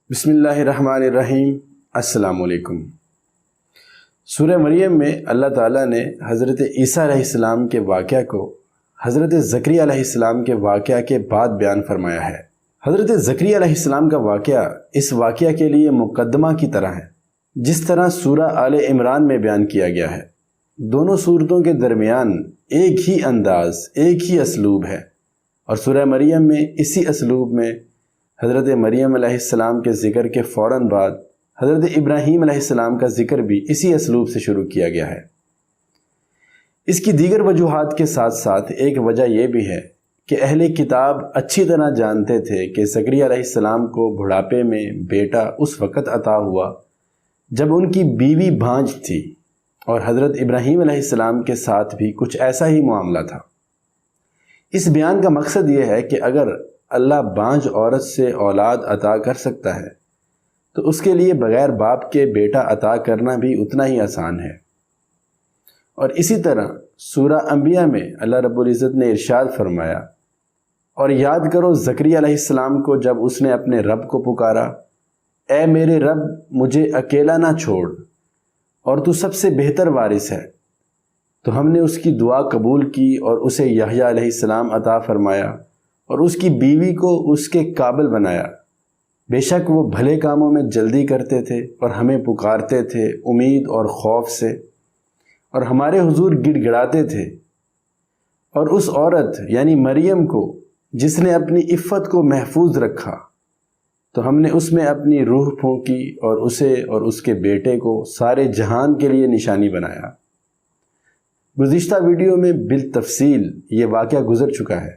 بسم اللہ الرحمن الرحیم۔ السلام علیکم۔ سورہ مریم میں اللہ تعالیٰ نے حضرت عیسیٰ علیہ السلام کے واقعہ کو حضرت زکریا علیہ السلام کے واقعہ کے بعد بیان فرمایا ہے۔ حضرت زکریا علیہ السلام کا واقعہ اس واقعہ کے لیے مقدمہ کی طرح ہے، جس طرح سورہ آل عمران میں بیان کیا گیا ہے۔ دونوں صورتوں کے درمیان ایک ہی انداز، ایک ہی اسلوب ہے، اور سورہ مریم میں اسی اسلوب میں حضرت مریم علیہ السلام کے ذکر کے فوراً بعد حضرت ابراہیم علیہ السلام کا ذکر بھی اسی اسلوب سے شروع کیا گیا ہے۔ اس کی دیگر وجوہات کے ساتھ ساتھ ایک وجہ یہ بھی ہے کہ اہل کتاب اچھی طرح جانتے تھے کہ زکریا علیہ السلام کو بڑھاپے میں بیٹا اس وقت عطا ہوا جب ان کی بیوی بانجھ تھی، اور حضرت ابراہیم علیہ السلام کے ساتھ بھی کچھ ایسا ہی معاملہ تھا۔ اس بیان کا مقصد یہ ہے کہ اگر اللہ بانجھ عورت سے اولاد عطا کر سکتا ہے تو اس کے لیے بغیر باپ کے بیٹا عطا کرنا بھی اتنا ہی آسان ہے۔ اور اسی طرح سورہ انبیاء میں اللہ رب العزت نے ارشاد فرمایا، اور یاد کرو زکریا علیہ السلام کو جب اس نے اپنے رب کو پکارا، اے میرے رب مجھے اکیلا نہ چھوڑ، اور تو سب سے بہتر وارث ہے۔ تو ہم نے اس کی دعا قبول کی اور اسے یحییٰ علیہ السلام عطا فرمایا، اور اس کی بیوی کو اس کے قابل بنایا۔ بے شک وہ بھلے کاموں میں جلدی کرتے تھے اور ہمیں پکارتے تھے امید اور خوف سے، اور ہمارے حضور گڑ گڑاتے تھے۔ اور اس عورت یعنی مریم کو جس نے اپنی عفت کو محفوظ رکھا، تو ہم نے اس میں اپنی روح پھونکی اور اسے اور اس کے بیٹے کو سارے جہان کے لیے نشانی بنایا۔ گزشتہ ویڈیو میں بالتفصیل یہ واقعہ گزر چکا ہے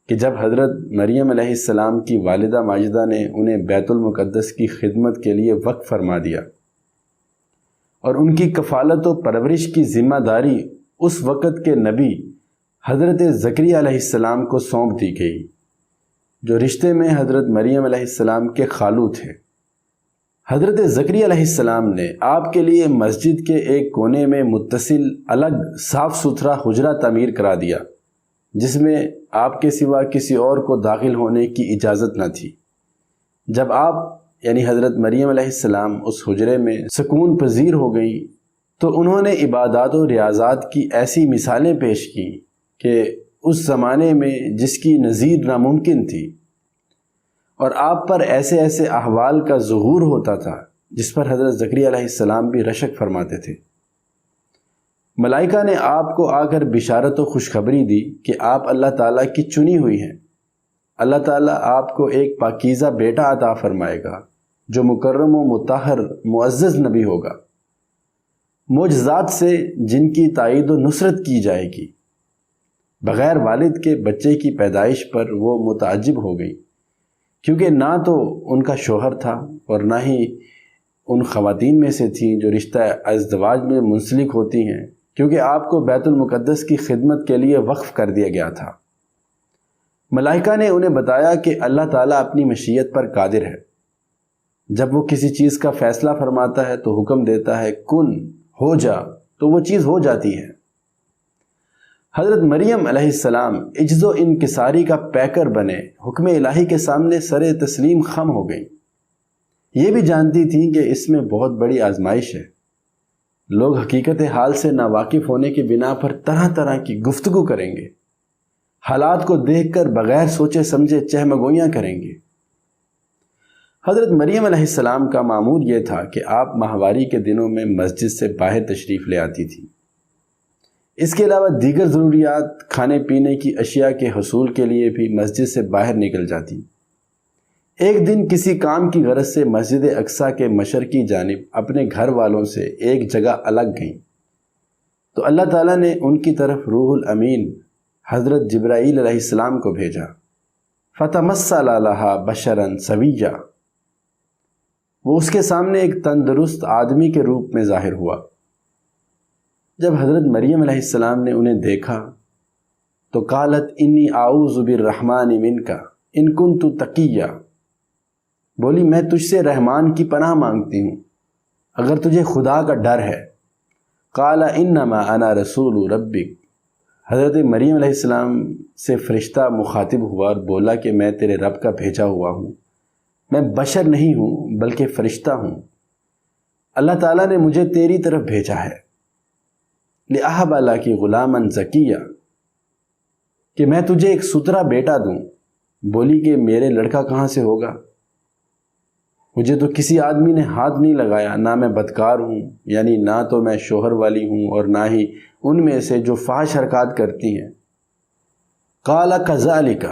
کہ جب حضرت مریم علیہ السلام کی والدہ ماجدہ نے انہیں بیت المقدس کی خدمت کے لیے وقف فرما دیا، اور ان کی کفالت و پرورش کی ذمہ داری اس وقت کے نبی حضرت زکریا علیہ السلام کو سونپ دی گئی، جو رشتے میں حضرت مریم علیہ السلام کے خالو تھے۔ حضرت زکریا علیہ السلام نے آپ کے لیے مسجد کے ایک کونے میں متصل الگ صاف ستھرا حجرہ تعمیر کرا دیا، جس میں آپ کے سوا کسی اور کو داخل ہونے کی اجازت نہ تھی۔ جب آپ یعنی حضرت مریم علیہ السلام اس حجرے میں سکون پذیر ہو گئیں تو انہوں نے عبادات و ریاضات کی ایسی مثالیں پیش کی کہ اس زمانے میں جس کی نظیر ناممکن تھی، اور آپ پر ایسے ایسے احوال کا ظہور ہوتا تھا جس پر حضرت زکریا علیہ السلام بھی رشک فرماتے تھے۔ ملائکہ نے آپ کو آ کر بشارت و خوشخبری دی کہ آپ اللہ تعالیٰ کی چنی ہوئی ہیں۔ اللہ تعالیٰ آپ کو ایک پاکیزہ بیٹا عطا فرمائے گا جو مکرم و مطہر معزز نبی ہوگا، معجزات سے جن کی تائید و نصرت کی جائے گی۔ بغیر والد کے بچے کی پیدائش پر وہ متعجب ہو گئی، کیونکہ نہ تو ان کا شوہر تھا اور نہ ہی ان خواتین میں سے تھیں جو رشتہ ازدواج میں منسلک ہوتی ہیں، کیونکہ آپ کو بیت المقدس کی خدمت کے لیے وقف کر دیا گیا تھا۔ ملائکہ نے انہیں بتایا کہ اللہ تعالیٰ اپنی مشیت پر قادر ہے، جب وہ کسی چیز کا فیصلہ فرماتا ہے تو حکم دیتا ہے کن ہو جا، تو وہ چیز ہو جاتی ہے۔ حضرت مریم علیہ السلام عجز و انکساری کا پیکر بنے حکم الہی کے سامنے سر تسلیم خم ہو گئیں۔ یہ بھی جانتی تھیں کہ اس میں بہت بڑی آزمائش ہے، لوگ حقیقت حال سے ناواقف ہونے کی بنا پر طرح طرح کی گفتگو کریں گے، حالات کو دیکھ کر بغیر سوچے سمجھے چہمگوئیاں کریں گے۔ حضرت مریم علیہ السلام کا معمول یہ تھا کہ آپ ماہواری کے دنوں میں مسجد سے باہر تشریف لے آتی تھی۔ اس کے علاوہ دیگر ضروریات کھانے پینے کی اشیاء کے حصول کے لیے بھی مسجد سے باہر نکل جاتی۔ ایک دن کسی کام کی غرض سے مسجد اقصیٰ کے مشرقی جانب اپنے گھر والوں سے ایک جگہ الگ گئیں، تو اللہ تعالیٰ نے ان کی طرف روح الامین حضرت جبرائیل علیہ السلام کو بھیجا۔ فتمثل لہا بشرا سویا، وہ اس کے سامنے ایک تندرست آدمی کے روپ میں ظاہر ہوا۔ جب حضرت مریم علیہ السلام نے انہیں دیکھا تو قالت انی اعوذ بالرحمن منک ان کنت تقیہ، بولی میں تجھ سے رحمان کی پناہ مانگتی ہوں اگر تجھے خدا کا ڈر ہے۔ قال انما انا رسول ربک، حضرت مریم علیہ السلام سے فرشتہ مخاطب ہوا اور بولا کہ میں تیرے رب کا بھیجا ہوا ہوں، میں بشر نہیں ہوں بلکہ فرشتہ ہوں، اللہ تعالیٰ نے مجھے تیری طرف بھیجا ہے، لِأَحَبَ لَكِ غُلَامًا زَكِيًّا، کہ میں تجھے ایک ستھرا بیٹا دوں۔ بولی کہ میرے لڑکا کہاں سے ہوگا؟ مجھے تو کسی آدمی نے ہاتھ نہیں لگایا، نہ میں بدکار ہوں، یعنی نہ تو میں شوہر والی ہوں اور نہ ہی ان میں سے جو فحش حرکات کرتی ہیں۔ قَالَ كَذَلِكَ،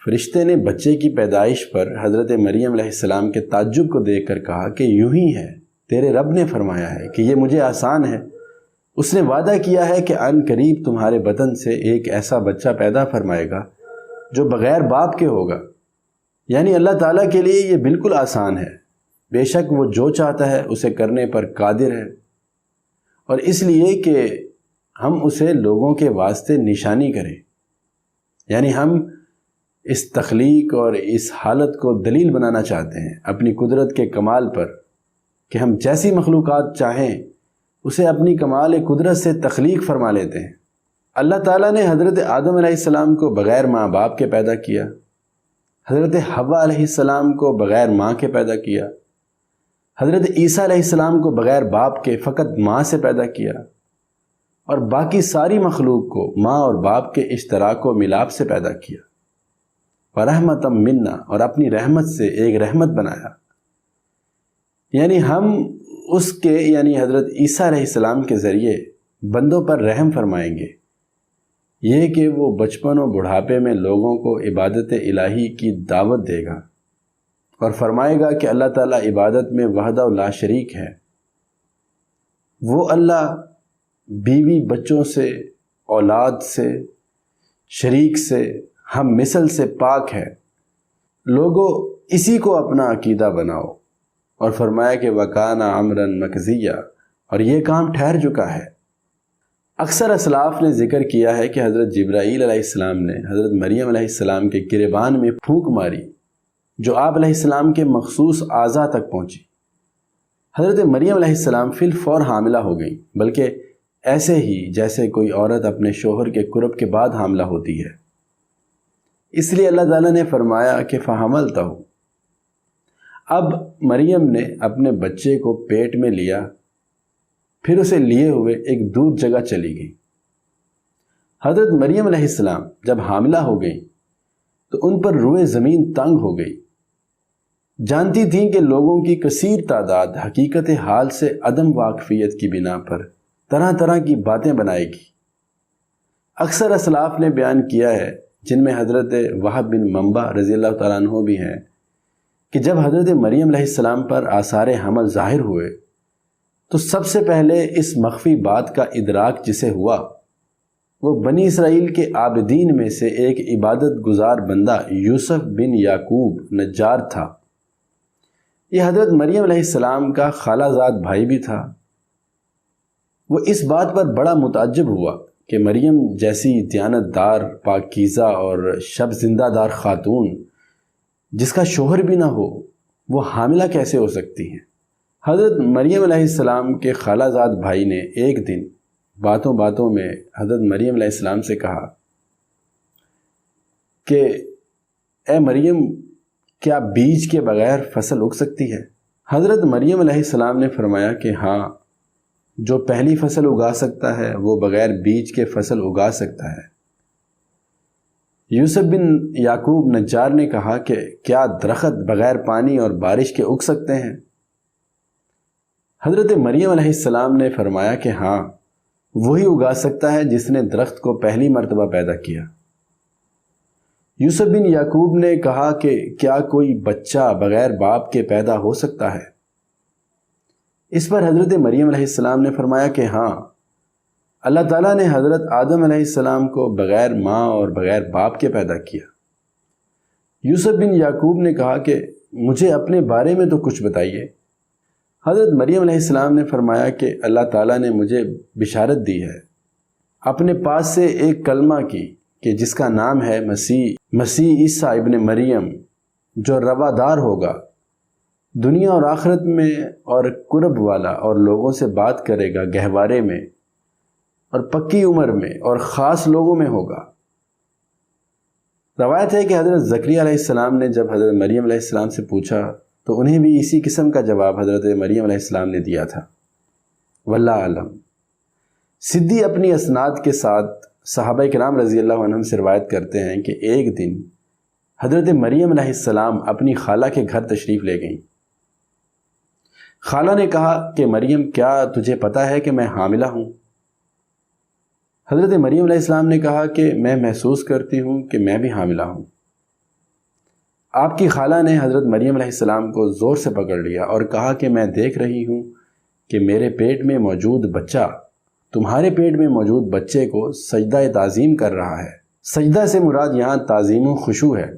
فرشتے نے بچے کی پیدائش پر حضرت مریم علیہ السلام کے تعجب کو دیکھ کر کہا کہ یوں ہی ہے، تیرے رب نے فرمایا ہے کہ یہ مجھے آسان ہے، اس نے وعدہ کیا ہے کہ عن قریب تمہارے بدن سے ایک ایسا بچہ پیدا فرمائے گا جو بغیر باپ کے ہوگا، یعنی اللہ تعالیٰ کے لیے یہ بالکل آسان ہے، بے شک وہ جو چاہتا ہے اسے کرنے پر قادر ہے، اور اس لیے کہ ہم اسے لوگوں کے واسطے نشانی کریں، یعنی ہم اس تخلیق اور اس حالت کو دلیل بنانا چاہتے ہیں اپنی قدرت کے کمال پر، کہ ہم جیسی مخلوقات چاہیں اسے اپنی کمال قدرت سے تخلیق فرما لیتے ہیں۔ اللہ تعالیٰ نے حضرت آدم علیہ السلام کو بغیر ماں باپ کے پیدا کیا، حضرت حوا علیہ السلام کو بغیر ماں کے پیدا کیا، حضرت عیسیٰ علیہ السلام کو بغیر باپ کے فقط ماں سے پیدا کیا، اور باقی ساری مخلوق کو ماں اور باپ کے اشتراک و ملاپ سے پیدا کیا، وَرَحْمَةً مِنَّا، اور اپنی رحمت سے ایک رحمت بنایا، یعنی ہم اس کے یعنی حضرت عیسیٰ علیہ السلام کے ذریعے بندوں پر رحم فرمائیں گے، یہ کہ وہ بچپن و بڑھاپے میں لوگوں کو عبادت الہی کی دعوت دے گا اور فرمائے گا کہ اللہ تعالیٰ عبادت میں وحدہ لا شریک ہے، وہ اللہ بیوی بچوں سے، اولاد سے، شریک سے، ہم مثل سے پاک ہے، لوگوں اسی کو اپنا عقیدہ بناؤ، اور فرمایا کہ وَكَانَ أَمْرًا مَقْضِيًّا، اور یہ کام ٹھہر چکا ہے۔ اکثر اسلاف نے ذکر کیا ہے کہ حضرت جبرائیل علیہ السلام نے حضرت مریم علیہ السلام کے گریبان میں پھونک ماری جو آپ علیہ السلام کے مخصوص اعضاء تک پہنچی۔ حضرت مریم علیہ السلام فی الفور حاملہ ہو گئیں، بلکہ ایسے ہی جیسے کوئی عورت اپنے شوہر کے قرب کے بعد حاملہ ہوتی ہے۔ اس لیے اللہ تعالیٰ نے فرمایا کہ فَحَمَلْتَهُ، اب مریم نے اپنے بچے کو پیٹ میں لیا، پھر اسے لیے ہوئے ایک دور جگہ چلی گئی۔ حضرت مریم علیہ السلام جب حاملہ ہو گئی تو ان پر روئے زمین تنگ ہو گئی، جانتی تھیں کہ لوگوں کی کثیر تعداد حقیقت حال سے عدم واقفیت کی بنا پر طرح طرح کی باتیں بنائے گی۔ اکثر اسلاف نے بیان کیا ہے، جن میں حضرت وہب بن منبع رضی اللہ تعالیٰ عنہ بھی ہیں، کہ جب حضرت مریم علیہ السلام پر آثار حمل ظاہر ہوئے تو سب سے پہلے اس مخفی بات کا ادراک جسے ہوا وہ بنی اسرائیل کے عابدین میں سے ایک عبادت گزار بندہ یوسف بن یعقوب نجار تھا۔ یہ حضرت مریم علیہ السلام کا خالہ زاد بھائی بھی تھا۔ وہ اس بات پر بڑا متعجب ہوا کہ مریم جیسی دیانت دار، پاکیزہ اور شب زندہ دار خاتون جس کا شوہر بھی نہ ہو، وہ حاملہ کیسے ہو سکتی ہیں؟ حضرت مریم علیہ السلام کے خالہ زاد بھائی نے ایک دن باتوں باتوں میں حضرت مریم علیہ السلام سے کہا کہ اے مریم، کیا بیج کے بغیر فصل اگ سکتی ہے؟ حضرت مریم علیہ السلام نے فرمایا کہ ہاں، جو پہلی فصل اگا سکتا ہے وہ بغیر بیج کے فصل اگا سکتا ہے۔ یوسف بن یعقوب نجار نے کہا کہ کیا درخت بغیر پانی اور بارش کے اگ سکتے ہیں؟ حضرت مریم علیہ السلام نے فرمایا کہ ہاں، وہی اگا سکتا ہے جس نے درخت کو پہلی مرتبہ پیدا کیا۔ یوسف بن یعقوب نے کہا کہ کیا کوئی بچہ بغیر باپ کے پیدا ہو سکتا ہے؟ اس پر حضرت مریم علیہ السلام نے فرمایا کہ ہاں، اللہ تعالیٰ نے حضرت آدم علیہ السلام کو بغیر ماں اور بغیر باپ کے پیدا کیا۔ یوسف بن یعقوب نے کہا کہ مجھے اپنے بارے میں تو کچھ بتائیے۔ حضرت مریم علیہ السلام نے فرمایا کہ اللہ تعالیٰ نے مجھے بشارت دی ہے اپنے پاس سے ایک کلمہ کی کہ جس کا نام ہے مسیح عیسیٰ ابن مریم، جو روادار ہوگا، دنیا اور آخرت میں اور قرب والا، اور لوگوں سے بات کرے گا گہوارے میں اور پکی عمر میں اور خاص لوگوں میں ہوگا۔ روایت ہے کہ حضرت زکریا علیہ السلام نے جب حضرت مریم علیہ السلام سے پوچھا تو انہیں بھی اسی قسم کا جواب حضرت مریم علیہ السلام نے دیا تھا۔ واللہ اعلم۔ سدی اپنی اسناد کے ساتھ صحابہ کرام رضی اللہ عنہم سے روایت کرتے ہیں کہ ایک دن حضرت مریم علیہ السلام اپنی خالہ کے گھر تشریف لے گئیں۔ خالہ نے کہا کہ مریم، کیا تجھے پتہ ہے کہ میں حاملہ ہوں؟ حضرت مریم علیہ السلام نے کہا کہ میں محسوس کرتی ہوں کہ میں بھی حاملہ ہوں۔ آپ کی خالہ نے حضرت مریم علیہ السلام کو زور سے پکڑ لیا اور کہا کہ میں دیکھ رہی ہوں کہ میرے پیٹ میں موجود بچہ تمہارے پیٹ میں موجود بچے کو سجدہ تعظیم کر رہا ہے۔ سجدہ سے مراد یہاں تعظیم و خشوع ہے،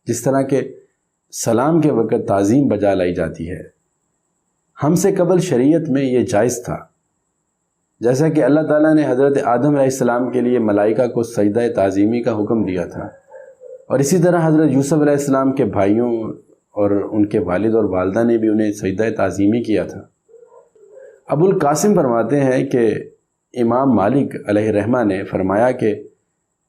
جس طرح کہ سلام کے وقت تعظیم بجا لائی جاتی ہے۔ ہم سے قبل شریعت میں یہ جائز تھا، جیسا کہ اللہ تعالیٰ نے حضرت آدم علیہ السلام کے لیے ملائکہ کو سجدہ تعظیمی کا حکم دیا تھا، اور اسی طرح حضرت یوسف علیہ السلام کے بھائیوں اور ان کے والد اور والدہ نے بھی انہیں سجدہ تعظیمی کیا تھا۔ ابو القاسم فرماتے ہیں کہ امام مالک علیہ رحمہ نے فرمایا کہ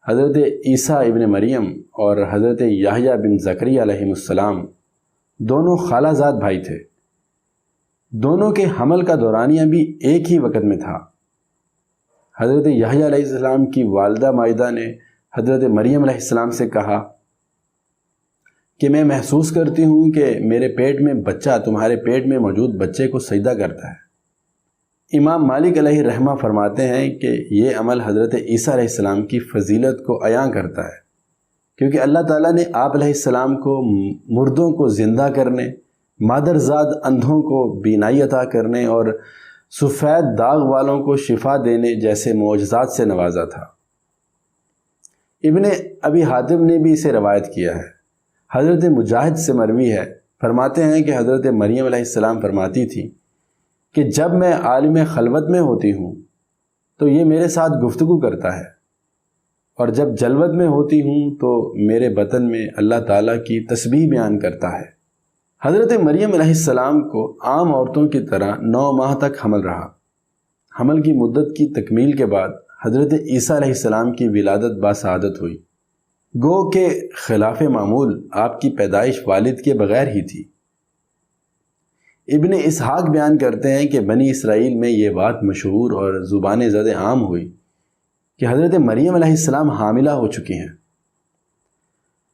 حضرت عیسیٰ ابن مریم اور حضرت یحییٰ بن زکریا علیہ السلام دونوں خالہ زاد بھائی تھے۔ دونوں کے حمل کا دورانیہ بھی ایک ہی وقت میں تھا۔ حضرت یحییٰ علیہ السلام کی والدہ مائدہ نے حضرت مریم علیہ السلام سے کہا کہ میں محسوس کرتی ہوں کہ میرے پیٹ میں بچہ تمہارے پیٹ میں موجود بچے کو سجدہ کرتا ہے۔ امام مالک علیہ رحمہ فرماتے ہیں کہ یہ عمل حضرت عیسیٰ علیہ السلام کی فضیلت کو عیاں کرتا ہے، کیونکہ اللہ تعالیٰ نے آپ علیہ السلام کو مردوں کو زندہ کرنے، مادرزاد اندھوں کو بینائی عطا کرنے اور سفید داغ والوں کو شفا دینے جیسے معجزات سے نوازا تھا۔ ابن ابی حاتم نے بھی اسے روایت کیا ہے۔ حضرت مجاہد سے مروی ہے، فرماتے ہیں کہ حضرت مریم علیہ السلام فرماتی تھی کہ جب میں عالم خلوت میں ہوتی ہوں تو یہ میرے ساتھ گفتگو کرتا ہے، اور جب جلوت میں ہوتی ہوں تو میرے بطن میں اللہ تعالیٰ کی تسبیح بیان کرتا ہے۔ حضرت مریم علیہ السلام کو عام عورتوں کی طرح 9 ماہ تک حمل رہا۔ حمل کی مدت کی تکمیل کے بعد حضرت عیسیٰ علیہ السلام کی ولادت باسعادت ہوئی، گو کہ خلاف معمول آپ کی پیدائش والد کے بغیر ہی تھی۔ ابن اسحاق بیان کرتے ہیں کہ بنی اسرائیل میں یہ بات مشہور اور زبان زد عام ہوئی کہ حضرت مریم علیہ السلام حاملہ ہو چکی ہیں۔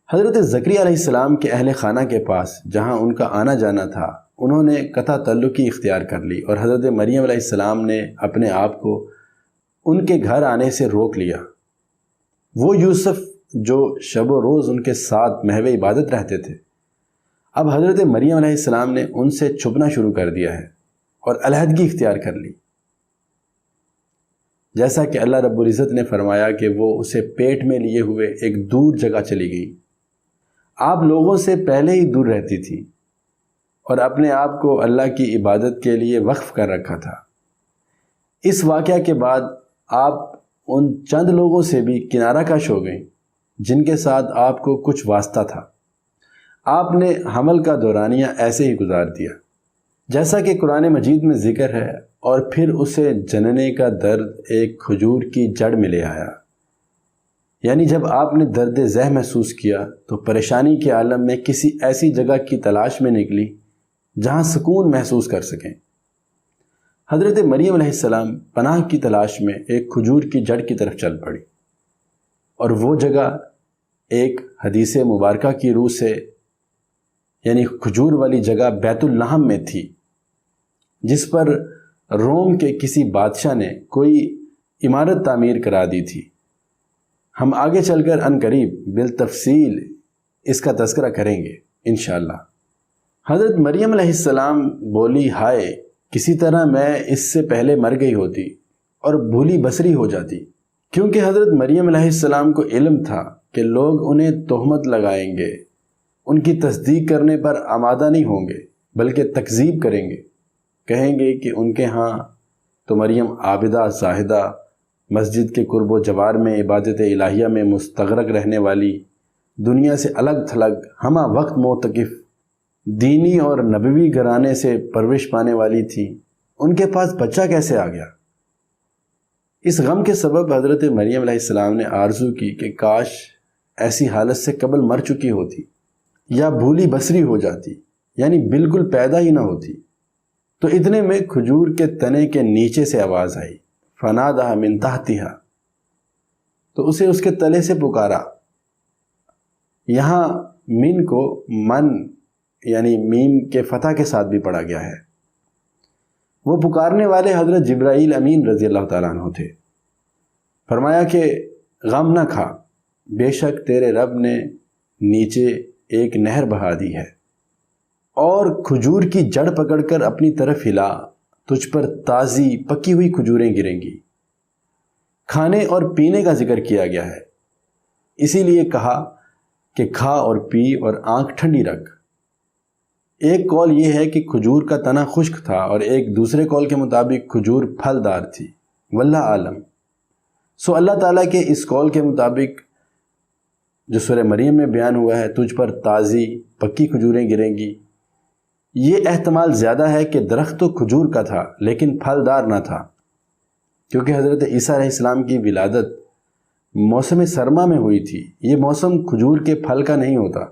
حضرت زکریا علیہ السلام کے اہل خانہ کے پاس جہاں ان کا آنا جانا تھا، انہوں نے قطع تعلقی اختیار کر لی، اور حضرت مریم علیہ السلام نے اپنے آپ کو ان کے گھر آنے سے روک لیا۔ وہ یوسف جو شب و روز ان کے ساتھ محو عبادت رہتے تھے، اب حضرت مریم علیہ السلام نے ان سے چھپنا شروع کر دیا ہے اور علیحدگی اختیار کر لی، جیسا کہ اللہ رب العزت نے فرمایا کہ وہ اسے پیٹ میں لیے ہوئے ایک دور جگہ چلی گئی۔ آپ لوگوں سے پہلے ہی دور رہتی تھی اور اپنے آپ کو اللہ کی عبادت کے لیے وقف کر رکھا تھا۔ اس واقعہ کے بعد آپ ان چند لوگوں سے بھی کنارہ کش ہو گئیں جن کے ساتھ آپ کو کچھ واسطہ تھا۔ آپ نے حمل کا دورانیہ ایسے ہی گزار دیا جیسا کہ قرآن مجید میں ذکر ہے، اور پھر اسے جننے کا درد ایک کھجور کی جڑ میں لے آیا۔ یعنی جب آپ نے درد ذہ محسوس کیا تو پریشانی کے عالم میں کسی ایسی جگہ کی تلاش میں نکلی جہاں سکون محسوس کر سکیں۔ حضرت مریم علیہ السلام پناہ کی تلاش میں ایک کھجور کی جڑ کی طرف چل پڑی، اور وہ جگہ ایک حدیث مبارکہ کی روح سے یعنی کھجور والی جگہ بیت اللحم میں تھی، جس پر روم کے کسی بادشاہ نے کوئی عمارت تعمیر کرا دی تھی۔ ہم آگے چل کر عنقریب بالتفصیل اس کا تذکرہ کریں گے انشاءاللہ۔ حضرت مریم علیہ السلام بولی، ہائے کسی طرح میں اس سے پہلے مر گئی ہوتی اور بھولی بصری ہو جاتی، کیونکہ حضرت مریم علیہ السلام کو علم تھا کہ لوگ انہیں تہمت لگائیں گے، ان کی تصدیق کرنے پر آمادہ نہیں ہوں گے بلکہ تکذیب کریں گے، کہیں گے کہ ان کے ہاں تو مریم عابدہ زاہدہ، مسجد کے قرب و جوار میں عبادت الہیہ میں مستغرق رہنے والی، دنیا سے الگ تھلگ ہمہ وقت معتکف، دینی اور نبوی گھرانے سے پرورش پانے والی تھی، ان کے پاس بچہ کیسے آ گیا؟ اس غم کے سبب حضرت مریم علیہ السلام نے آرزو کی کہ کاش ایسی حالت سے قبل مر چکی ہوتی یا بھولی بسری ہو جاتی، یعنی بالکل پیدا ہی نہ ہوتی، تو اتنے میں کھجور کے تنے کے نیچے سے آواز آئی، فنادھا من تحتہا، تو اسے اس کے تلے سے پکارا۔ یہاں من کو من یعنی میم کے فتح کے ساتھ بھی پڑھا گیا ہے۔ وہ پکارنے والے حضرت جبرائیل امین رضی اللہ تعالیٰ عنہ تھے۔ فرمایا کہ غم نہ کھا، بے شک تیرے رب نے نیچے ایک نہر بہا دی ہے، اور کھجور کی جڑ پکڑ کر اپنی طرف ہلا، تجھ پر تازی پکی ہوئی کھجوریں گریں گی۔ کھانے اور پینے کا ذکر کیا گیا ہے، اسی لیے کہا کہ کھا اور پی اور آنکھ ٹھنڈی رکھ۔ ایک قول یہ ہے کہ کھجور کا تنا خشک تھا، اور ایک دوسرے قول کے مطابق کھجور پھلدار تھی، واللہ عالم۔ سو اللہ تعالیٰ کے اس قول کے مطابق جو سورہ مریم میں بیان ہوا ہے، تجھ پر تازی پکی کھجوریں گریں گی، یہ احتمال زیادہ ہے کہ درخت تو کھجور کا تھا لیکن پھلدار نہ تھا، کیونکہ حضرت عیسیٰ علیہ السلام کی ولادت موسم سرما میں ہوئی تھی۔ یہ موسم کھجور کے پھل کا نہیں ہوتا،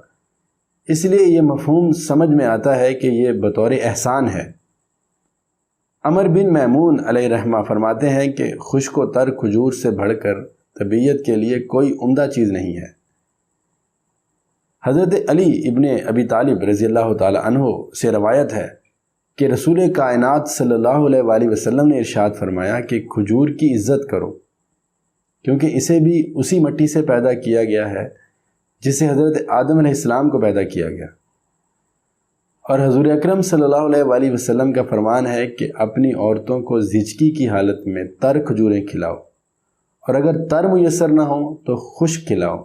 اس لیے یہ مفہوم سمجھ میں آتا ہے کہ یہ بطور احسان ہے۔ عمر بن میمون علیہ رحمہ فرماتے ہیں کہ خشک و تر کھجور سے بڑھ کر طبیعت کے لیے کوئی عمدہ چیز نہیں ہے۔ حضرت علی ابن ابی طالب رضی اللہ تعالی عنہ سے روایت ہے کہ رسول کائنات صلی اللہ علیہ وآلہ وسلم نے ارشاد فرمایا کہ کھجور کی عزت کرو، کیونکہ اسے بھی اسی مٹی سے پیدا کیا گیا ہے جس سے حضرت آدم علیہ السلام کو پیدا کیا گیا۔ اور حضور اکرم صلی اللہ علیہ وآلہ وسلم کا فرمان ہے کہ اپنی عورتوں کو زچگی کی حالت میں تر کھجوریں کھلاؤ، اور اگر تر میسر نہ ہوں تو خشک کھلاؤ۔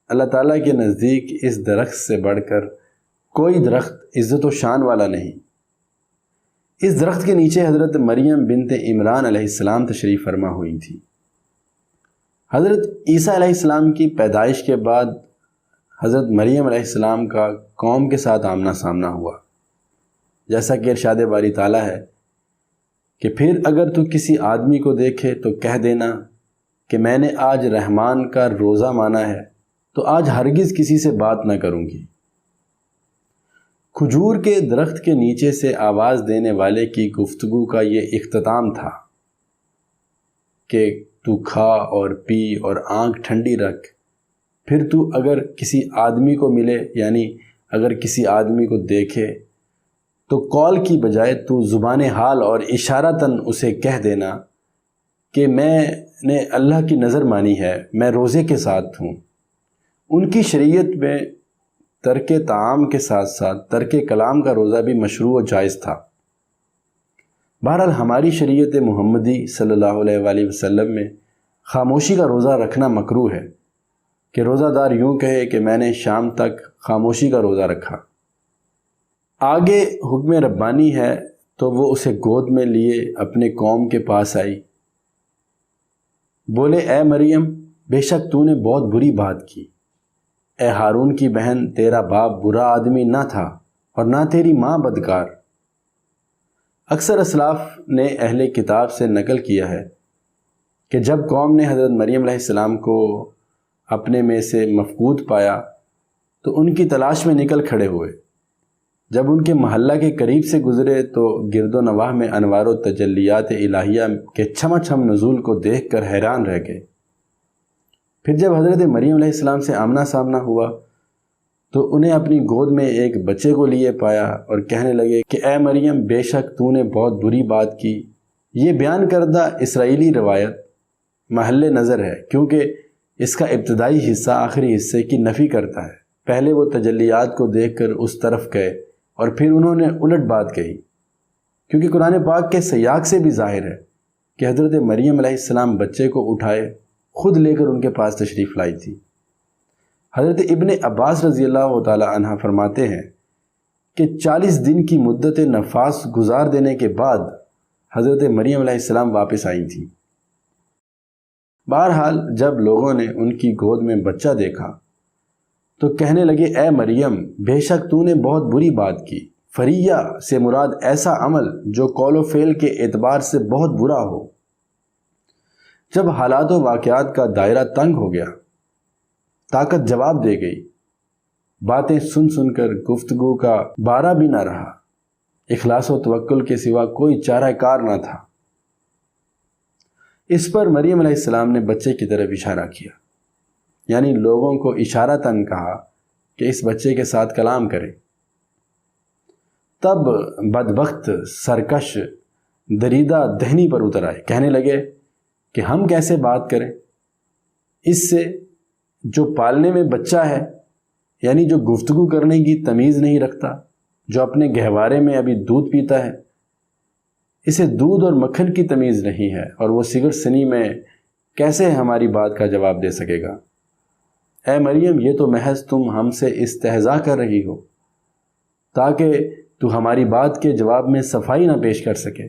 اللہ تعالیٰ کے نزدیک اس درخت سے بڑھ کر کوئی درخت عزت و شان والا نہیں۔ اس درخت کے نیچے حضرت مریم بنت عمران علیہ السلام تشریف فرما ہوئی تھی۔ حضرت عیسیٰ علیہ السلام کی پیدائش کے بعد حضرت مریم علیہ السلام کا قوم کے ساتھ آمنا سامنا ہوا، جیسا کہ ارشاد باری تعالیٰ ہے کہ پھر اگر تو کسی آدمی کو دیکھے تو کہہ دینا کہ میں نے آج رحمان کا روزہ مانا ہے، تو آج ہرگز کسی سے بات نہ کروں گی۔ کھجور کے درخت کے نیچے سے آواز دینے والے کی گفتگو کا یہ اختتام تھا کہ تو کھا اور پی اور آنکھ ٹھنڈی رکھ، پھر تو اگر کسی آدمی کو ملے یعنی اگر کسی آدمی کو دیکھے تو قول کی بجائے تو زبان حال اور اشارتاً اسے کہہ دینا کہ میں نے اللہ کی نظر مانی ہے، میں روزے کے ساتھ ہوں۔ ان کی شریعت میں ترک طعام کے ساتھ ساتھ ترک کلام کا روزہ بھی مشروع و جائز تھا۔ بہرحال ہماری شریعت محمدی صلی اللہ علیہ وآلہ وسلم میں خاموشی کا روزہ رکھنا مکروہ ہے، کہ روزہ دار یوں کہے کہ میں نے شام تک خاموشی کا روزہ رکھا۔ آگے حکم ربانی ہے تو وہ اسے گود میں لیے اپنے قوم کے پاس آئی، بولے اے مریم بے شک تو نے بہت بری بات کی، اے ہارون کی بہن تیرا باپ برا آدمی نہ تھا اور نہ تیری ماں بدکار۔ اکثر اسلاف نے اہل کتاب سے نقل کیا ہے کہ جب قوم نے حضرت مریم علیہ السلام کو اپنے میں سے مفقود پایا تو ان کی تلاش میں نکل کھڑے ہوئے۔ جب ان کے محلہ کے قریب سے گزرے تو گرد و نواح میں انوار و تجلیات الہیہ کے چھما چھم نزول کو دیکھ کر حیران رہ گئے۔ پھر جب حضرت مریم علیہ السلام سے آمنا سامنا ہوا تو انہیں اپنی گود میں ایک بچے کو لیے پایا اور کہنے لگے کہ اے مریم بے شک تو نے بہت بری بات کی۔ یہ بیان کردہ اسرائیلی روایت محل نظر ہے، کیونکہ اس کا ابتدائی حصہ آخری حصے کی نفی کرتا ہے۔ پہلے وہ تجلیات کو دیکھ کر اس طرف گئے اور پھر انہوں نے الٹ بات کہی، کیونکہ قرآن پاک کے سیاق سے بھی ظاہر ہے کہ حضرت مریم علیہ السلام بچے کو اٹھائے خود لے کر ان کے پاس تشریف لائی تھی۔ حضرت ابن عباس رضی اللہ تعالی عنہ فرماتے ہیں کہ 40 دن کی مدت نفاس گزار دینے کے بعد حضرت مریم علیہ السلام واپس آئی تھیں۔ بہرحال جب لوگوں نے ان کی گود میں بچہ دیکھا تو کہنے لگے اے مریم بے شک تو نے بہت بری بات کی۔ فریہ سے مراد ایسا عمل جو قول و فعل کے اعتبار سے بہت برا ہو۔ جب حالات و واقعات کا دائرہ تنگ ہو گیا، طاقت جواب دے گئی، باتیں سن سن کر گفتگو کا بارہ بھی نہ رہا، اخلاص و توکل کے سوا کوئی چارہ کار نہ تھا۔ اس پر مریم علیہ السلام نے بچے کی طرف اشارہ کیا، یعنی لوگوں کو اشارتاً کہا کہ اس بچے کے ساتھ کلام کریں۔ تب بدبخت سرکش دریدہ دہنی پر اتر آئے، کہنے لگے کہ ہم کیسے بات کریں اس سے جو پالنے میں بچہ ہے، یعنی جو گفتگو کرنے کی تمیز نہیں رکھتا، جو اپنے گہوارے میں ابھی دودھ پیتا ہے، اسے دودھ اور مکھن کی تمیز نہیں ہے، اور وہ صغر سنی میں کیسے ہماری بات کا جواب دے سکے گا؟ اے مریم، یہ تو محض تم ہم سے استہزاء کر رہی ہو تاکہ تو ہماری بات کے جواب میں صفائی نہ پیش کر سکے،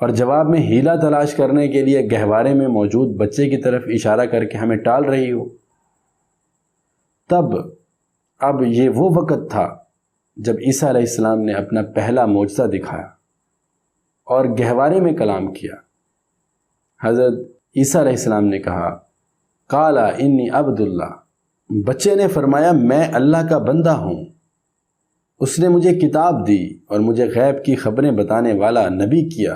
اور جواب میں ہیلا تلاش کرنے کے لیے گہوارے میں موجود بچے کی طرف اشارہ کر کے ہمیں ٹال رہی ہو۔ اب یہ وہ وقت تھا جب عیسیٰ علیہ السلام نے اپنا پہلا معجزہ دکھایا اور گہوارے میں کلام کیا۔ حضرت عیسیٰ علیہ السلام نے کہا، قال انی عبد اللہ، بچے نے فرمایا میں اللہ کا بندہ ہوں۔ اس نے مجھے کتاب دی اور مجھے غیب کی خبریں بتانے والا نبی کیا،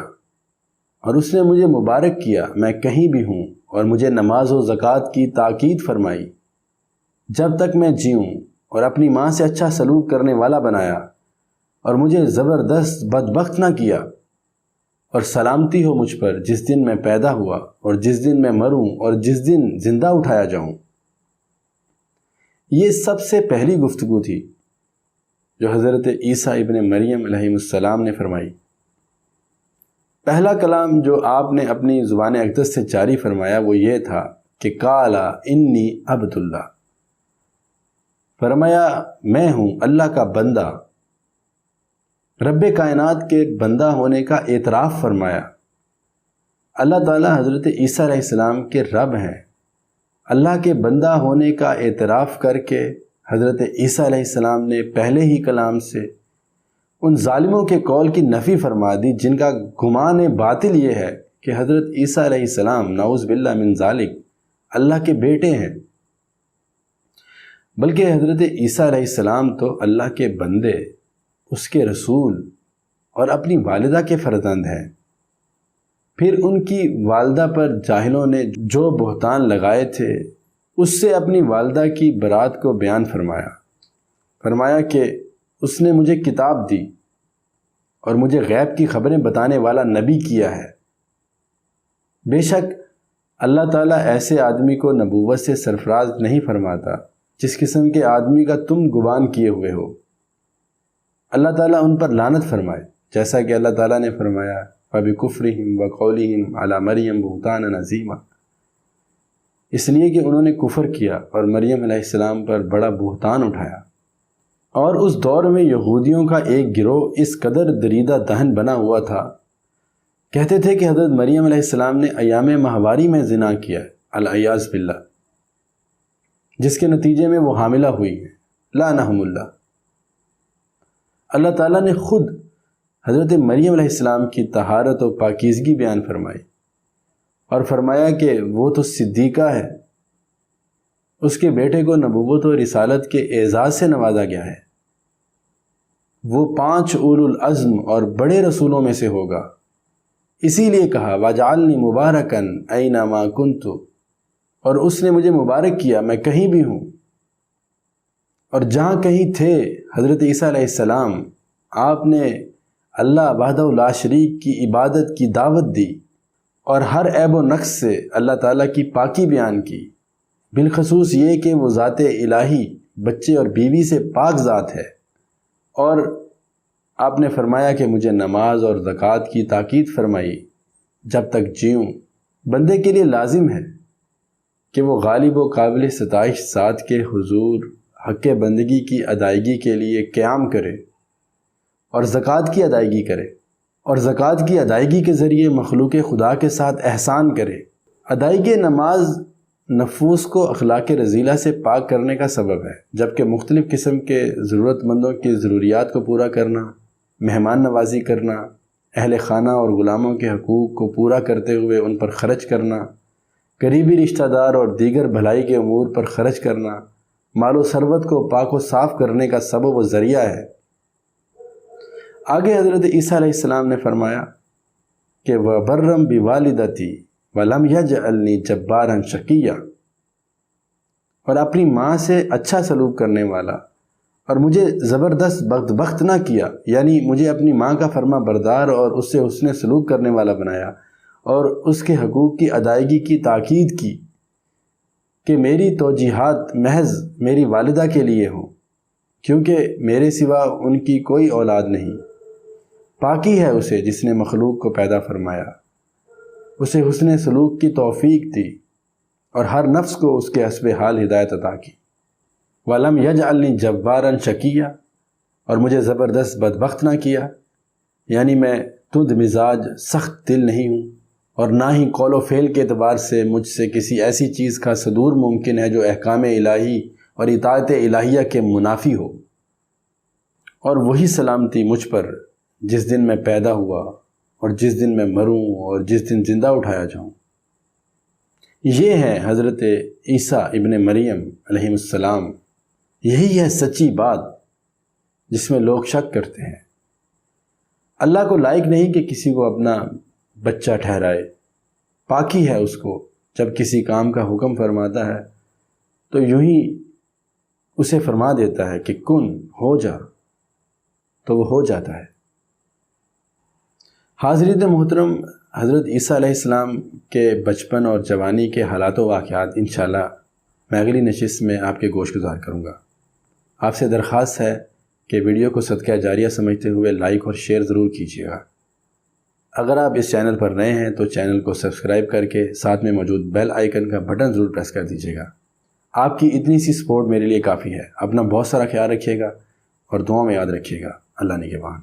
اور اس نے مجھے مبارک کیا میں کہیں بھی ہوں، اور مجھے نماز و زکوٰۃ کی تاکید فرمائی جب تک میں جیوں، اور اپنی ماں سے اچھا سلوک کرنے والا بنایا، اور مجھے زبردست بدبخت نہ کیا، اور سلامتی ہو مجھ پر جس دن میں پیدا ہوا، اور جس دن میں مروں، اور جس دن زندہ اٹھایا جاؤں۔ یہ سب سے پہلی گفتگو تھی جو حضرت عیسیٰ ابن مریم علیہ السلام نے فرمائی۔ پہلا کلام جو آپ نے اپنی زبان اقدس سے جاری فرمایا وہ یہ تھا کہ قال انی عبد اللہ، فرمایا میں ہوں اللہ کا بندہ، رب کائنات کے بندہ ہونے کا اعتراف فرمایا۔ اللہ تعالیٰ حضرت عیسیٰ علیہ السلام کے رب ہیں۔ اللہ کے بندہ ہونے کا اعتراف کر کے حضرت عیسیٰ علیہ السلام نے پہلے ہی کلام سے ان ظالموں کے قول کی نفی فرما دی جن کا گمان باطل یہ ہے کہ حضرت عیسیٰ علیہ السلام نعوذ باللہ من ذالک اللہ کے بیٹے ہیں، بلکہ حضرت عیسیٰ علیہ السلام تو اللہ کے بندے، اس کے رسول اور اپنی والدہ کے فرزند ہیں۔ پھر ان کی والدہ پر جاہلوں نے جو بہتان لگائے تھے اس سے اپنی والدہ کی برات کو بیان فرمایا کہ اس نے مجھے کتاب دی اور مجھے غیب کی خبریں بتانے والا نبی کیا ہے۔ بے شک اللہ تعالیٰ ایسے آدمی کو نبوت سے سرفراز نہیں فرماتا جس قسم کے آدمی کا تم گمان کیے ہوئے ہو۔ اللہ تعالیٰ ان پر لعنت فرمائے، جیسا کہ اللہ تعالیٰ نے فرمایا فَبِكُفْرِهِمْ وَقَوْلِهِمْ عَلَى مَرْيَمَ بُهْتَانًا عَظِيمًا، اس لیے کہ انہوں نے کفر کیا اور مریم علیہ السلام پر بڑا بہتان اٹھایا۔ اور اس دور میں یہودیوں کا ایک گروہ اس قدر دریدہ دہن بنا ہوا تھا، کہتے تھے کہ حضرت مریم علیہ السلام نے ایام ماہواری میں زنا کیا العیاذ باللہ، جس کے نتیجے میں وہ حاملہ ہوئی ہے، لعنہم اللہ۔ اللہ تعالیٰ نے خود حضرت مریم علیہ السلام کی طہارت و پاکیزگی بیان فرمائی اور فرمایا کہ وہ تو صدیقہ ہے، اس کے بیٹے کو نبوت و رسالت کے اعزاز سے نوازا گیا ہے، وہ 5 اولو العزم اور بڑے رسولوں میں سے ہوگا۔ اسی لیے کہا وَجَعَلْنِي مُبَارَكًا أَيْنَمَا كُنْتُ، اور اس نے مجھے مبارک کیا میں کہیں بھی ہوں۔ اور جہاں کہیں تھے حضرت عیسیٰ علیہ السلام، آپ نے اللہ وحدہ لا شریک کی عبادت کی دعوت دی اور ہر عیب و نقص سے اللہ تعالیٰ کی پاکی بیان کی، بالخصوص یہ کہ وہ ذات الہی بچے اور بیوی سے پاک ذات ہے۔ اور آپ نے فرمایا کہ مجھے نماز اور زکوٰۃ کی تاکید فرمائی جب تک جیوں۔ بندے کے لیے لازم ہے کہ وہ غالب و قابل ستائش ذات کے حضور حق بندگی کی ادائیگی کے لیے قیام کرے اور زکوٰۃ کی ادائیگی کرے، اور زکوٰۃ کی ادائیگی کے ذریعے مخلوق خدا کے ساتھ احسان کرے۔ ادائیگی نماز نفوس کو اخلاق رذیلہ سے پاک کرنے کا سبب ہے، جبکہ مختلف قسم کے ضرورت مندوں کی ضروریات کو پورا کرنا، مہمان نوازی کرنا، اہل خانہ اور غلاموں کے حقوق کو پورا کرتے ہوئے ان پر خرچ کرنا، قریبی رشتہ دار اور دیگر بھلائی کے امور پر خرچ کرنا مال و ثروت کو پاک و صاف کرنے کا سبب و ذریعہ ہے۔ آگے حضرت عیسیٰ علیہ السلام نے فرمایا کہ وَبَرًّا بِوَالِدَتِي وَلَمْ يَجْعَلْنِي جَبَّارًا شَقِيًّا، اور اپنی ماں سے اچھا سلوک کرنے والا اور مجھے زبردست بدبخت نہ کیا، یعنی مجھے اپنی ماں کا فرما بردار اور اس سے حسن سلوک کرنے والا بنایا اور اس کے حقوق کی ادائیگی کی تاکید کی کہ میری توجیہات محض میری والدہ کے لیے ہوں، کیونکہ میرے سوا ان کی کوئی اولاد نہیں۔ پاکی ہے اسے جس نے مخلوق کو پیدا فرمایا، اسے حسن سلوک کی توفیق دی اور ہر نفس کو اس کے حسب حال ہدایت عطا کی۔ وَلَمْ يَجْعَلْنِي جَبَّارًا شَقِيًّا، اور مجھے زبردست بدبخت نہ کیا، یعنی میں تند مزاج سخت دل نہیں ہوں، اور نہ ہی قول و فعل کے اعتبار سے مجھ سے کسی ایسی چیز کا صدور ممکن ہے جو احکام الہی اور اطاعت الہیہ کے منافی ہو۔ اور وہی سلامتی مجھ پر جس دن میں پیدا ہوا اور جس دن میں مروں اور جس دن زندہ اٹھایا جاؤں۔ یہ ہے حضرت عیسیٰ ابن مریم علیہ السلام، یہی ہے سچی بات جس میں لوگ شک کرتے ہیں۔ اللہ کو لائق نہیں کہ کسی کو اپنا بچہ ٹھہرائے، پاکی ہے اس کو جب کسی کام کا حکم فرماتا ہے تو یوں ہی اسے فرما دیتا ہے کہ کن ہو جا، تو وہ ہو جاتا ہے۔ حاضرین محترم، حضرت عیسیٰ علیہ السلام کے بچپن اور جوانی کے حالات و واقعات انشاءاللہ میں اگلی نشست میں آپ کے گوش گزار کروں گا۔ آپ سے درخواست ہے کہ ویڈیو کو صدقہ جاریہ سمجھتے ہوئے لائک اور شیئر ضرور کیجیے گا۔ اگر آپ اس چینل پر نئے ہیں تو چینل کو سبسکرائب کر کے ساتھ میں موجود بیل آئیکن کا بٹن ضرور پریس کر دیجیے گا۔ آپ کی اتنی سی سپورٹ میرے لیے کافی ہے۔ اپنا بہت سارا خیال رکھیے گا اور دعاؤں میں یاد رکھیے گا۔ اللہ نگہبان۔